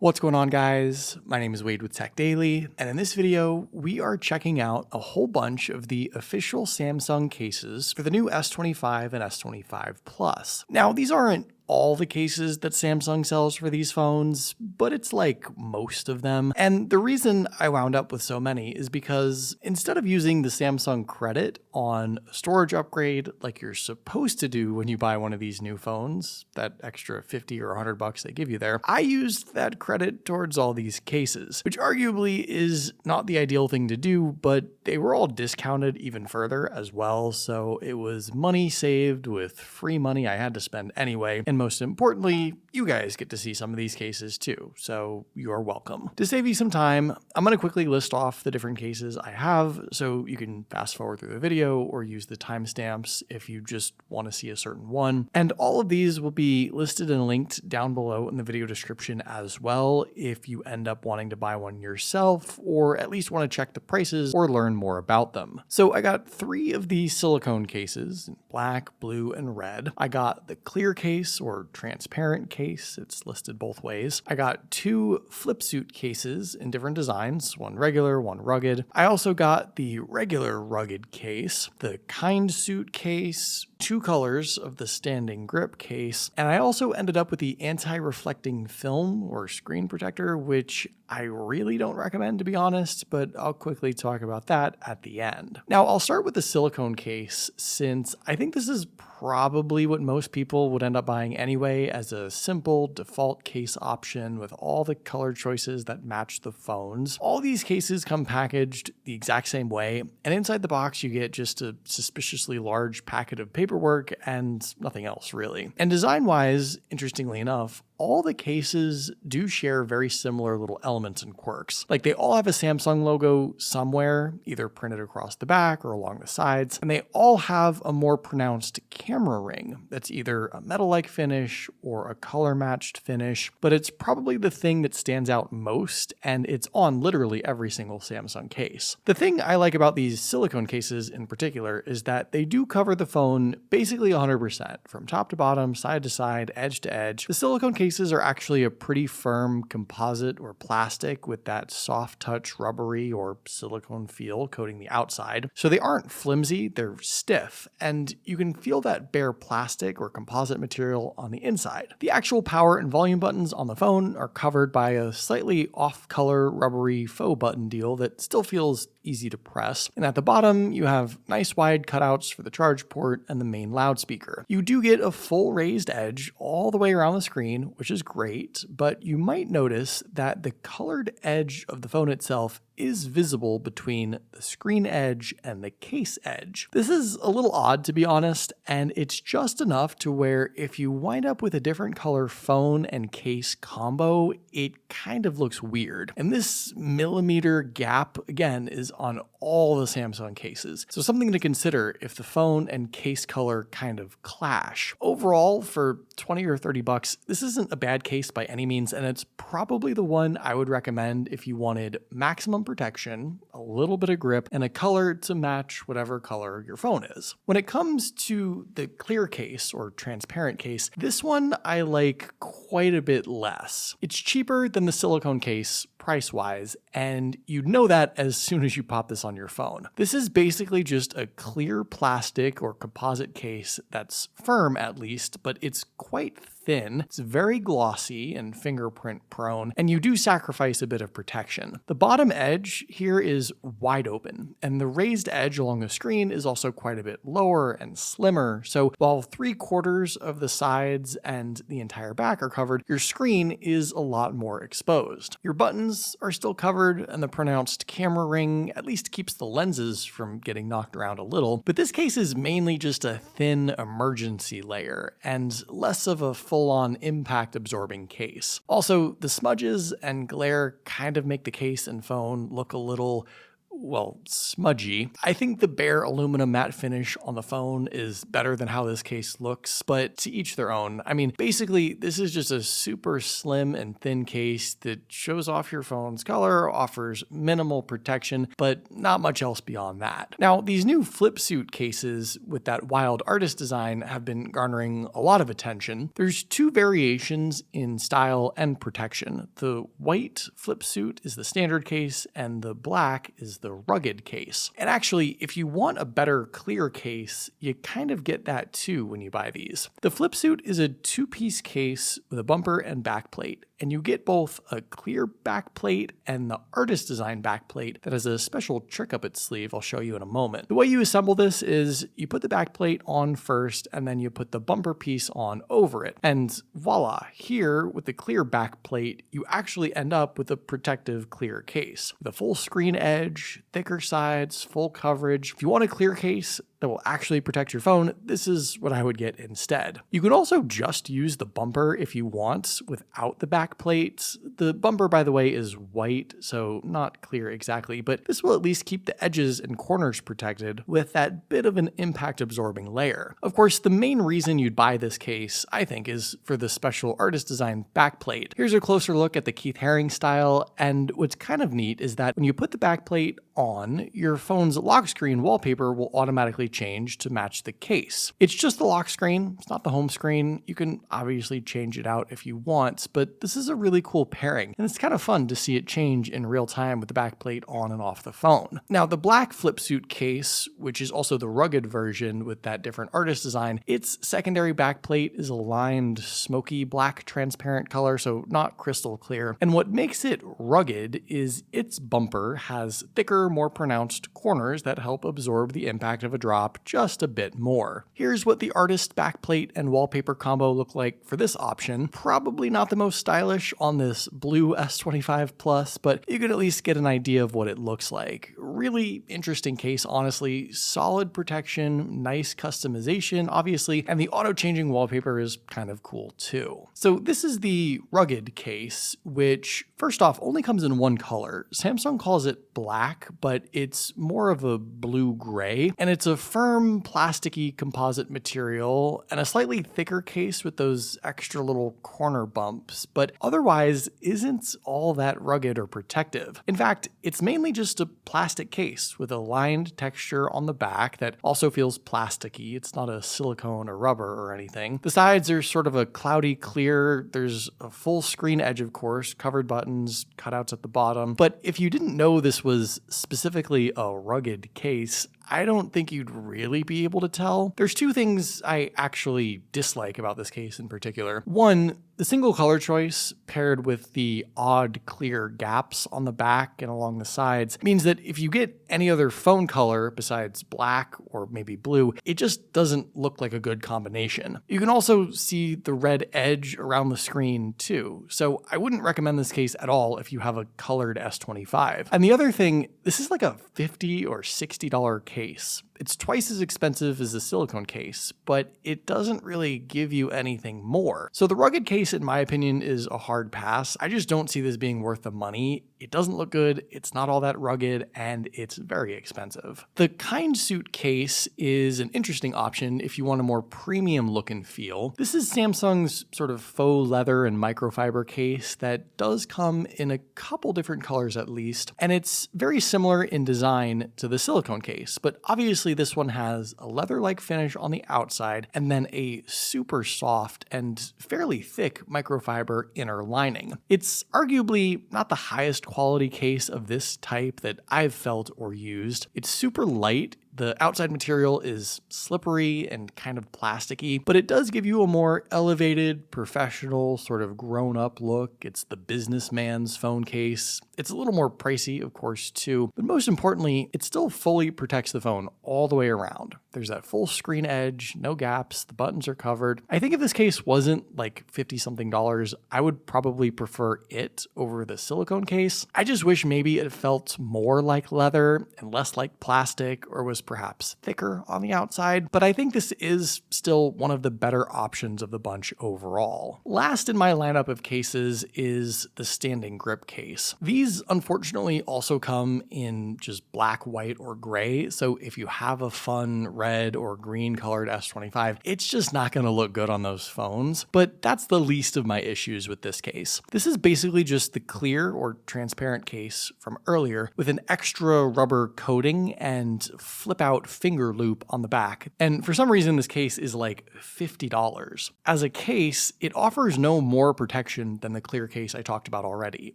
What's going on, guys? My name is Wade with TechDaily, and in this video, we are checking out a whole bunch of the official Samsung cases for the new S25 and S25 Plus. Now, these aren't all the cases that Samsung sells for these phones, but it's like most of them. And the reason I wound up with so many is because instead of using the Samsung credit on a storage upgrade like you're supposed to do when you buy one of these new phones, that extra 50 or 100 bucks they give you there, I used that credit towards all these cases, which arguably is not the ideal thing to do, but they were all discounted even further as well, so it was money saved with free money I had to spend anyway. And most importantly, you guys get to see some of these cases too, so you're welcome. To save you some time, I'm going to quickly list off the different cases I have so you can fast forward through the video or use the timestamps if you just want to see a certain one. And all of these will be listed and linked down below in the video description as well if you end up wanting to buy one yourself or at least want to check the prices or learn more about them. So I got 3 of these silicone cases in black, blue, and red. I got the clear case or transparent case. It's listed both ways. I got 2 Flipsuit cases in different designs, one regular, one rugged. I also got the regular rugged case, the Kindsuit case, 2 colors of the standing grip case, and I also ended up with the anti-reflecting film or screen protector, which I really don't recommend, to be honest, but I'll quickly talk about that at the end. Now, I'll start with the silicone case since I think this is probably what most people would end up buying anyway as a simple default case option with all the color choices that match the phones. All these cases come packaged the exact same way, and inside the box you get just a suspiciously large packet of paperwork and nothing else really. And design-wise, interestingly enough, all the cases do share very similar little elements and quirks. Like they all have a Samsung logo somewhere, either printed across the back or along the sides, and they all have a more pronounced camera ring that's either a metal-like finish or a color-matched finish, but it's probably the thing that stands out most, and it's on literally every single Samsung case. The thing I like about these silicone cases in particular is that they do cover the phone basically 100%, from top to bottom, side to side, edge to edge. The silicone cases are actually a pretty firm composite or plastic with that soft touch rubbery or silicone feel coating the outside. So they aren't flimsy, they're stiff, and you can feel that bare plastic or composite material on the inside. The actual power and volume buttons on the phone are covered by a slightly off-color rubbery faux button deal that still feels easy to press. And at the bottom, you have nice wide cutouts for the charge port and the main loudspeaker. You do get a full raised edge all the way around the screen, which is great, but you might notice that the colored edge of the phone itself is visible between the screen edge and the case edge. This is a little odd, to be honest, and it's just enough to where if you wind up with a different color phone and case combo, it kind of looks weird. And this millimeter gap, again, is on all the Samsung cases. So something to consider if the phone and case color kind of clash. Overall, for 20 or 30 bucks, this isn't a bad case by any means, and it's probably the one I would recommend if you wanted maximum protection, a little bit of grip, and a color to match whatever color your phone is. When it comes to the clear case or transparent case, this one I like quite a bit less. It's cheaper than the silicone case price-wise, and you'd know that as soon as you pop this on your phone. This is basically just a clear plastic or composite case that's firm at least, but it's quite thin. It's very glossy and fingerprint prone, and you do sacrifice a bit of protection. The bottom edge here is wide open, and the raised edge along the screen is also quite a bit lower and slimmer, so while 3/4 of the sides and the entire back are covered, your screen is a lot more exposed. Your buttons are still covered, and the pronounced camera ring at least keeps the lenses from getting knocked around a little, but this case is mainly just a thin emergency layer, and less of a full-on impact-absorbing case. Also, the smudges and glare kind of make the case and phone look a little well, smudgy. I think the bare aluminum matte finish on the phone is better than how this case looks, but to each their own. I mean, basically, this is just a super slim and thin case that shows off your phone's color, offers minimal protection, but not much else beyond that. Now, these new Flipsuit cases with that wild artist design have been garnering a lot of attention. There's two variations in style and protection. The white Flipsuit is the standard case, and the black is the rugged case. And actually, if you want a better clear case, you kind of get that too when you buy these. The Flipsuit is a two-piece case with a bumper and backplate, and you get both a clear backplate and the artist design backplate that has a special trick up its sleeve I'll show you in a moment. The way you assemble this is you put the backplate on first, and then you put the bumper piece on over it. And voila, here with the clear backplate, you actually end up with a protective clear case. The full screen edge, thicker sides, full coverage. If you want a clear case that will actually protect your phone, this is what I would get instead. You can also just use the bumper if you want without the back plate. The bumper, by the way, is white, so not clear exactly, but this will at least keep the edges and corners protected with that bit of an impact absorbing layer. Of course, the main reason you'd buy this case, I think, is for the special artist design backplate. Here's a closer look at the Keith Haring style, and what's kind of neat is that when you put the backplate on, your phone's lock screen wallpaper will automatically change to match the case. It's just the lock screen, it's not the home screen. You can obviously change it out if you want, but this is a really cool pairing, and it's kind of fun to see it change in real time with the backplate on and off the phone. Now, the black Flipsuit case, which is also the rugged version with that different artist design, its secondary backplate is a lined, smoky black transparent color, so not crystal clear. And what makes it rugged is its bumper has thicker, more pronounced corners that help absorb the impact of a drop just a bit more. Here's what the artist backplate and wallpaper combo look like for this option. Probably not the most stylish on this blue S25 Plus, but you can at least get an idea of what it looks like. Really interesting case, honestly. Solid protection, nice customization, obviously, and the auto-changing wallpaper is kind of cool too. So this is the rugged case, which first off only comes in one color. Samsung calls it black, but it's more of a blue-gray, and it's a firm, plasticky composite material and a slightly thicker case with those extra little corner bumps, but otherwise isn't all that rugged or protective. In fact, it's mainly just a plastic case with a lined texture on the back that also feels plasticky. It's not a silicone or rubber or anything. The sides are sort of a cloudy clear. There's a full screen edge, of course, covered buttons, cutouts at the bottom. But if you didn't know this was specifically a rugged case, I don't think you'd really be able to tell. There's two things I actually dislike about this case in particular. One, the single color choice paired with the odd clear gaps on the back and along the sides means that if you get any other phone color besides black or maybe blue, it just doesn't look like a good combination. You can also see the red edge around the screen too, so I wouldn't recommend this case at all if you have a colored S25. And the other thing, this is like a $50 or $60 case. It's twice as expensive as the silicone case, but it doesn't really give you anything more. So the rugged case, in my opinion, is a hard pass. I just don't see this being worth the money. It doesn't look good, it's not all that rugged, and it's very expensive. The Kindsuit Case is an interesting option if you want a more premium look and feel. This is Samsung's sort of faux leather and microfiber case that does come in a couple different colors at least, and it's very similar in design to the silicone case, but obviously this one has a leather-like finish on the outside and then a super soft and fairly thick microfiber inner lining. It's arguably not the highest quality case of this type that I've felt or used. It's super light. The outside material is slippery and kind of plasticky, but it does give you a more elevated, professional, sort of grown-up look. It's the businessman's phone case. It's a little more pricey, of course, too, but most importantly, it still fully protects the phone all the way around. There's that full screen edge, no gaps, the buttons are covered. I think if this case wasn't like 50 something dollars, I would probably prefer it over the silicone case. I just wish maybe it felt more like leather and less like plastic, or was perhaps thicker on the outside, but I think this is still one of the better options of the bunch overall. Last in my lineup of cases is the standing grip case. These unfortunately also come in just black, white, or gray, so if you have a fun red or green colored S25, it's just not going to look good on those phones, but that's the least of my issues with this case. This is basically just the clear or transparent case from earlier with an extra rubber coating and flip out finger loop on the back, and for some reason this case is like $50. As a case, it offers no more protection than the clear case I talked about already.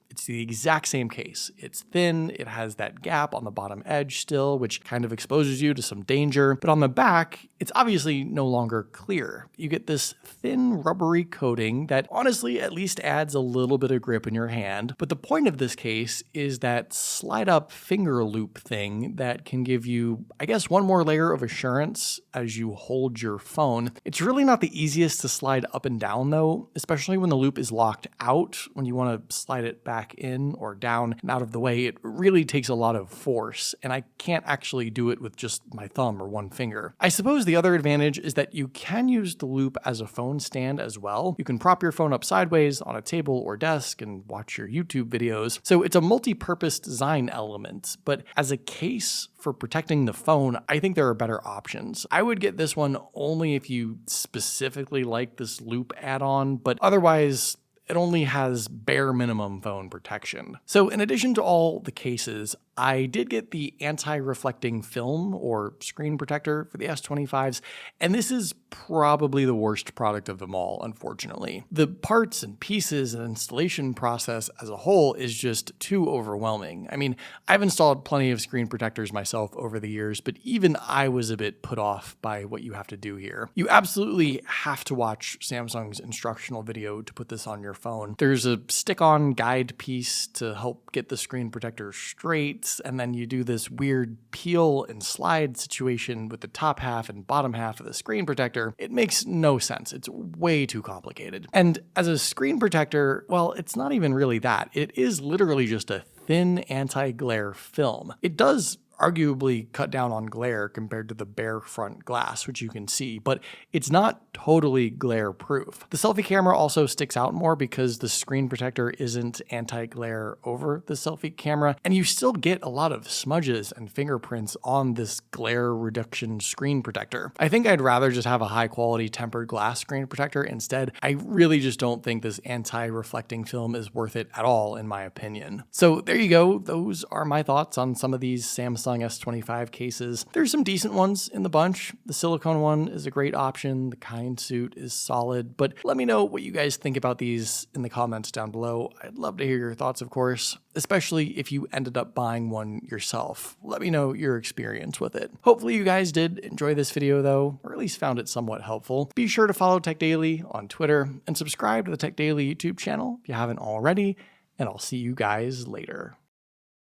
It's the exact same case. It's thin, it has that gap on the bottom edge still, which kind of exposes you to some danger, but on the back, it's obviously no longer clear. You get this thin rubbery coating that honestly at least adds a little bit of grip in your hand, but the point of this case is that slide up finger loop thing that can give you, I guess, one more layer of assurance as you hold your phone. It's really not the easiest to slide up and down though, especially when the loop is locked out. When you want to slide it back in or down and out of the way, it really takes a lot of force, and I can't actually do it with just my thumb or one finger. I suppose the other advantage is that you can use the loop as a phone stand as well. You can prop your phone up sideways on a table or desk and watch your YouTube videos. So it's a multi-purpose design element, but as a case for protecting the phone, I think there are better options. I would get this one only if you specifically like this loop add-on, but otherwise, it only has bare minimum phone protection. So in addition to all the cases, I did get the anti-reflecting film or screen protector for the S25s, and this is probably the worst product of them all, unfortunately. The parts and pieces and installation process as a whole is just too overwhelming. I mean, I've installed plenty of screen protectors myself over the years, but even I was a bit put off by what you have to do here. You absolutely have to watch Samsung's instructional video to put this on your phone. There's a stick-on guide piece to help get the screen protector straight, and then you do this weird peel and slide situation with the top half and bottom half of the screen protector. It makes no sense. It's way too complicated. And as a screen protector, well, it's not even really that. It is literally just a thin anti-glare film. It does arguably cut down on glare compared to the bare front glass, which you can see, but it's not totally glare proof. The selfie camera also sticks out more because the screen protector isn't anti-glare over the selfie camera, and you still get a lot of smudges and fingerprints on this glare reduction screen protector. I think I'd rather just have a high quality tempered glass screen protector instead. I really just don't think this anti-reflecting film is worth it at all, in my opinion. So there you go. Those are my thoughts on some of these Samsung S25 cases. There's some decent ones in the bunch. The silicone one is a great option. The Kindsuit is solid, but let me know what you guys think about these in the comments down below. I'd love to hear your thoughts, of course, especially if you ended up buying one yourself. Let me know your experience with it. Hopefully you guys did enjoy this video though, or at least found it somewhat helpful. Be sure to follow TechDaily on Twitter and subscribe to the TechDaily YouTube channel if you haven't already, and I'll see you guys later.